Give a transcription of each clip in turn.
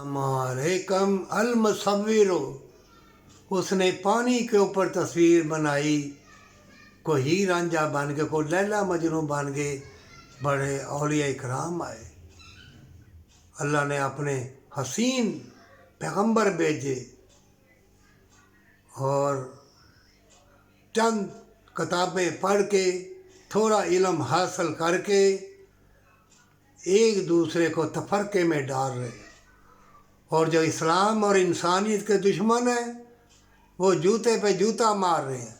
अलैकुम अल-मुसव्विर, उसने पानी के ऊपर तस्वीर बनाई। कोई हीर रांझा बन के, कोई लैला मजनू बन के बड़े औलिया इकराम आए। अल्लाह ने अपने हसीन पैगंबर भेजे और चंद किताबें पढ़ के थोड़ा इल्म हासिल करके एक दूसरे को तफरके में डाल रहे। और जो इस्लाम और इंसानियत के दुश्मन हैं वो जूते पे जूता मार रहे हैं।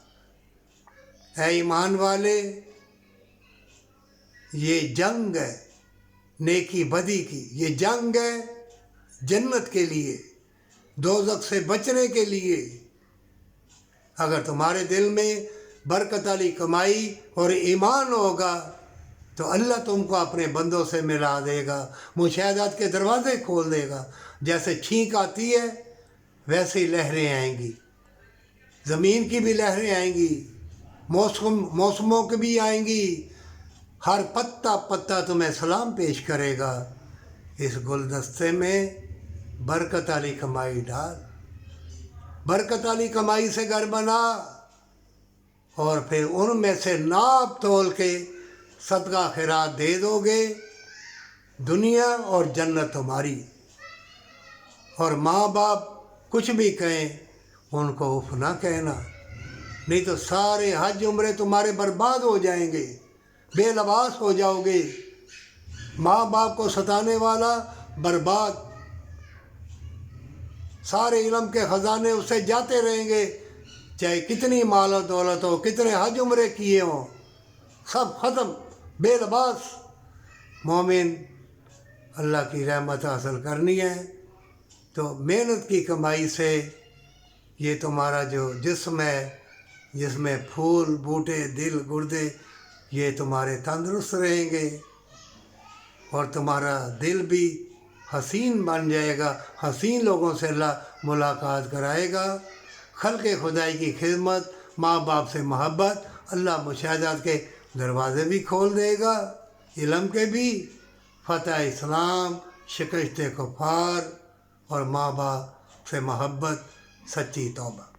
ऐ ईमान वाले, ये जंग है नेकी बदी की, ये जंग है जन्नत के लिए, दोज़ख से बचने के लिए। अगर तुम्हारे दिल में बरकत वाली कमाई और ईमान होगा तो अल्लाह तुमको अपने बंदों से मिला देगा, मुशाहदात के दरवाज़े खोल देगा। जैसे छींक आती है वैसे ही लहरें आएंगी, ज़मीन की भी लहरें आएंगी, मौसमों की भी आएंगी। हर पत्ता पत्ता तुम्हें सलाम पेश करेगा। इस गुलदस्ते में बरकत वाली कमाई डाल, बरकत वाली कमाई से घर बना और फिर उनमें से नाप तोल के सदका खैरात दे दोगे, दुनिया और जन्नत तुम्हारी। और माँ बाप कुछ भी कहें उनको उफ ना कहना, नहीं तो सारे हज उम्रे तुम्हारे बर्बाद हो जाएंगे, बेलबास हो जाओगे। माँ बाप को सताने वाला बर्बाद, सारे इल्म के ख़जाने उससे जाते रहेंगे, चाहे कितनी माल और दौलत हो, कितने हज उम्रे किए हों, सब ख़त्म, बेलबास। मोमिन अल्लाह की रहमत हासिल करनी है तो मेहनत की कमाई से ये तुम्हारा जो जिस्म है, जिसमें फूल बूटे दिल गुर्दे, ये तुम्हारे तंदुरुस्त रहेंगे और तुम्हारा दिल भी हसीन बन जाएगा। हसीन लोगों से अल्लाह मुलाकात कराएगा। खल्क़े खुदाई की खिदमत, माँ बाप से मोहब्बत, अल्लाह मुशाहदात के दरवाज़े भी खोल देगा, इल्म के भी। फ़तह इस्लाम, शिकस्त कुफ़ार और माँ बाप से मोहब्बत, सच्ची तौबा।